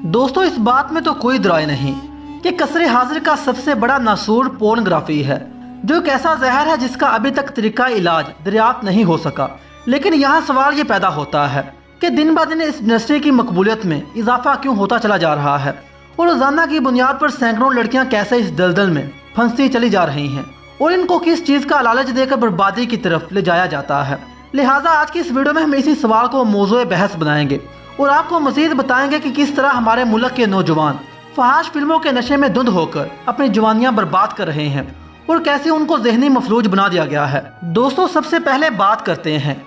दोस्तों इस बात में तो कोई दराय नहीं कि कसरे हाजिर का सबसे बड़ा नासूर पोर्नोग्राफी है, जो एक ऐसा जहर है जिसका अभी तक तरीका इलाज दरियाफ्त नहीं हो सका। लेकिन यहाँ सवाल ये पैदा होता है कि दिन ब दिन इस इंडस्ट्री की मकबूलियत में इजाफा क्यों होता चला जा रहा है और रोजाना की बुनियाद पर सैकड़ों लड़कियां कैसे इस दलदल में फंसती चली जा रही हैं और इनको किस चीज़ का लालच देकर बर्बादी की तरफ ले जाया जाता है। लिहाजा आज की इस वीडियो में हम इसी सवाल को मौजूए बहस बनाएंगे और आपको मजीद बताएंगे कि किस तरह हमारे मुल्क के नौजवान फहाश फिल्मों के नशे में धुंध होकर अपनी जवानियां बर्बाद कर रहे हैं और कैसे उनको जहनी मफलूज बना दिया गया है। दोस्तों सबसे पहले बात करते हैं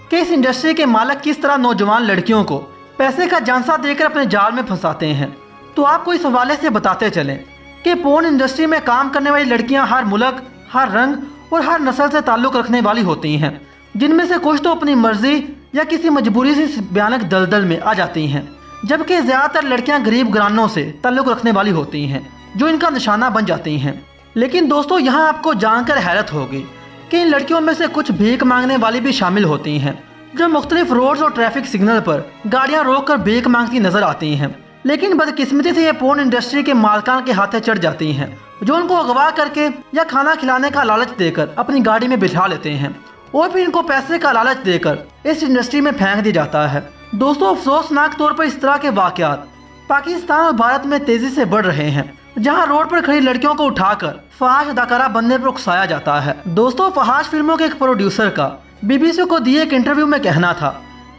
कि इस इंडस्ट्री के मालिक किस तरह नौजवान लड़कियों को पैसे का झांसा देकर अपने जाल में फंसाते हैं। तो आपको इस हवाले से बताते चलें कि पोर्न इंडस्ट्री में काम करने वाली लड़कियां हर मुल्क, हर रंग और हर नस्ल से ताल्लुक़ रखने वाली होती हैं, जिनमें से कुछ तो अपनी मर्जी या किसी मजबूरी से इस भयानक दलदल में आ जाती हैं, जबकि ज़्यादातर लड़कियां गरीब घरानों से ताल्लुक़ रखने वाली होती हैं जो इनका निशाना बन जाती हैं। लेकिन दोस्तों यहाँ आपको जानकर हैरत होगी कि इन लड़कियों में से कुछ भीख मांगने वाली भी शामिल होती हैं, जो मुख्तलिफ रोड्स और ट्रैफिक सिग्नल पर गाड़ियाँ रोक कर भीख मांगती नजर आती हैं। लेकिन बदकिस्मती से ये पोर्न इंडस्ट्री के मालकान के हाथे चढ़ जाती हैं, जो उनको अगवा करके या खाना खिलाने का लालच देकर अपनी गाड़ी में बिठा लेते हैं और फिर इनको पैसे का लालच देकर इस इंडस्ट्री में फेंक दिया जाता है। दोस्तों अफसोसनाक तौर पर इस तरह के वाकयात पाकिस्तान और भारत में तेजी से बढ़ रहे हैं, जहां रोड पर खड़ी लड़कियों को उठाकर फहाश अदाकारा बनने पर उकसाया जाता है। दोस्तों फहाश फिल्मों के एक प्रोड्यूसर का बीबीसी को दिए एक इंटरव्यू में कहना था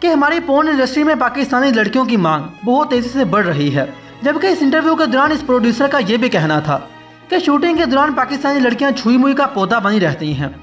कि हमारी पोर्न इंडस्ट्री में पाकिस्तानी लड़कियों की मांग बहुत तेजी से बढ़ रही है, जबकि इस इंटरव्यू के दौरान इस प्रोड्यूसर का ये भी कहना था कि शूटिंग के दौरान पाकिस्तानी लड़कियां छुई मुई का पौधा बनी रहती हैं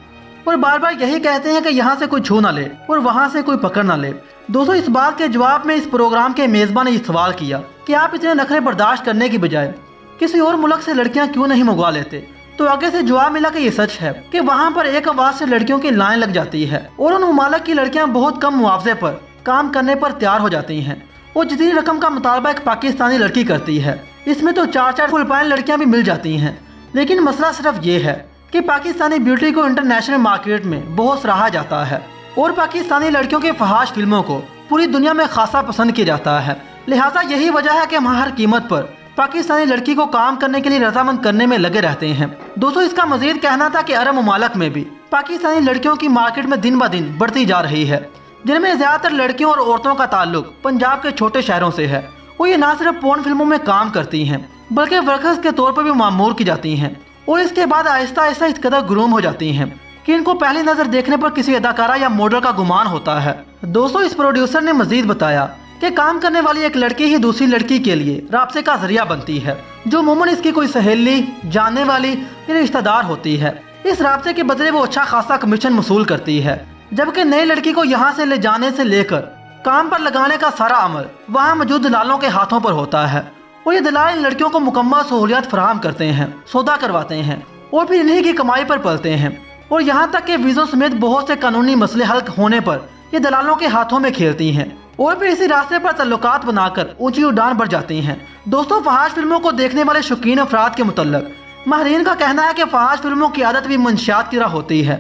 और बार बार यही कहते हैं कि यहाँ से कोई छू ना ले और वहाँ से कोई पकड़ ना ले। दोस्तों इस बात के जवाब में इस प्रोग्राम के मेज़बान ने सवाल किया कि आप इतने नखरे बर्दाश्त करने की बजाय किसी और मुल्क से लड़कियां क्यों नहीं मंगवा लेते। तो आगे से जवाब मिला कि ये सच है कि वहाँ पर एक आवाज से लड़कियों की लाइन लग जाती है और उन ममालिक की लड़कियां बहुत कम मुआवजे पर काम करने पर तैयार हो जाती हैं और जितनी रकम का मुतालबा एक पाकिस्तानी लड़की करती है, इसमें तो 4-4 फुल पाइन लड़कियां भी मिल जाती हैं। लेकिन मसला सिर्फ ये है कि पाकिस्तानी ब्यूटी को इंटरनेशनल मार्केट में बहुत सराहा जाता है और पाकिस्तानी लड़कियों के फहाश फिल्मों को पूरी दुनिया में खासा पसंद किया जाता है। लिहाजा यही वजह है कि हम हर कीमत पर पाकिस्तानी लड़की को काम करने के लिए रजामंद करने में लगे रहते हैं। दोस्तों इसका मजीद कहना था कि अरब ममालिक में भी पाकिस्तानी लड़कियों की मार्केट में दिन ब दिन बढ़ती जा रही है, जिनमें ज्यादातर लड़कियों और औरतों का ताल्लुक पंजाब के छोटे शहरों से है। वो ये न सिर्फ पोर्न फिल्मों में काम करती हैं बल्कि वर्कर्स के तौर पर भी मामूर की जाती हैं और इसके बाद आहिस्ता आहिस्ता इस कदर गुरूम हो जाती हैं कि इनको पहली नजर देखने पर किसी अदाकारा या मॉडल का गुमान होता है। दोस्तों इस प्रोड्यूसर ने मजीद बताया कि काम करने वाली एक लड़की ही दूसरी लड़की के लिए राब्ते का जरिया बनती है, जो अमूमन इसकी कोई सहेली, जानने वाली या रिश्तेदार होती है। इस राब्ते के बदले वो अच्छा खासा कमीशन वसूल करती है, जबकि नई लड़की को यहाँ से ले जाने से लेकर काम पर लगाने का सारा अमल वहाँ मौजूद दलालों के हाथों पर होता है और ये दलाल इन लड़कियों को मुकम्मल सहूलियत फराहम करते हैं, सौदा करवाते हैं और फिर इन्हीं की कमाई पर पलते हैं और यहाँ तक कि वीज़ों समेत बहुत से कानूनी मसले हल होने पर ये दलालों के हाथों में खेलती हैं और फिर इसी रास्ते पर ताल्लुकात बनाकर ऊंची उड़ान बढ़ जाती हैं। दोस्तों फहाश फिल्मों को देखने वाले शौकीन अफराद के मुतल्लिक माहिरीन का कहना है कि फहाश फिल्मों की आदत भी मंशियात की तरह होती है।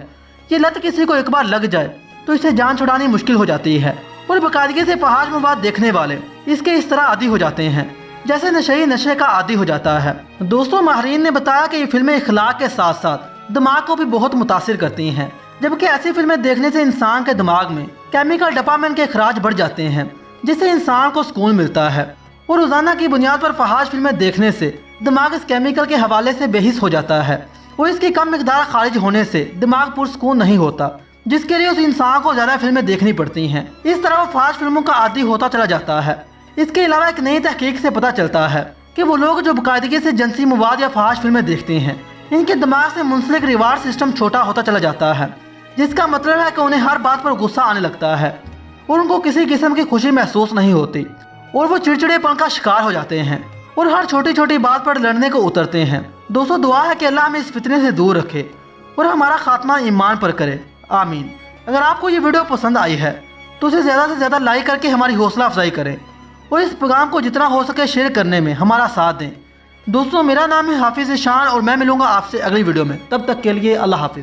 ये लत किसी को एक बार लग जाए तो इसे जान छुड़ानी मुश्किल हो जाती है और बाकायदगी से फहाश मवाद देखने वाले इसके इस तरह आदी हो जाते हैं जैसे नशे नशे का आदी हो जाता है। दोस्तों माहिरीन ने बताया कि ये फिल्में इखलाक के साथ साथ दिमाग को भी बहुत मुतासिर करती हैं, जबकि ऐसी फिल्में देखने से इंसान के दिमाग में केमिकल डोपामाइन के अखराज बढ़ जाते हैं, जिससे इंसान को सुकून मिलता है और रोजाना की बुनियाद पर फहाश फिल्में देखने से दिमाग इस केमिकल के हवाले से बेहिस हो जाता है और इसकी कम मिकदार खारिज होने से दिमाग पुरसुकून नहीं होता, जिसके लिए उस इंसान को ज्यादा फिल्में देखनी पड़ती हैं। इस तरह वो फहाश फिल्मों का आदी होता चला जाता है। इसके अलावा एक नई तहकीक से पता चलता है कि वो लोग जो बाकायदगी से जिनसी मवाद या फहाश फिल्में देखते हैं, इनके दिमाग से मुंसलिक रिवार्ड सिस्टम छोटा होता चला जाता है, जिसका मतलब है कि उन्हें हर बात पर गुस्सा आने लगता है और उनको किसी किस्म की खुशी महसूस नहीं होती और वो चिड़चिड़ेपन का शिकार हो जाते हैं और हर छोटी छोटी बात पर लड़ने को उतरते हैं। दोस्तों दुआ है कि अल्लाह हमें इस फितने से दूर रखे और हमारा खात्मा ईमान पर करे, आमीन। अगर आपको ये वीडियो पसंद आई है तो उसे ज़्यादा से ज़्यादा लाइक करके हमारी हौसला अफजाई करें और इस प्रोग्राम को जितना हो सके शेयर करने में हमारा साथ दें। दोस्तों मेरा नाम है हाफिज़ शान और मैं मिलूंगा आपसे अगली वीडियो में। तब तक के लिए अल्लाह हाफिज़।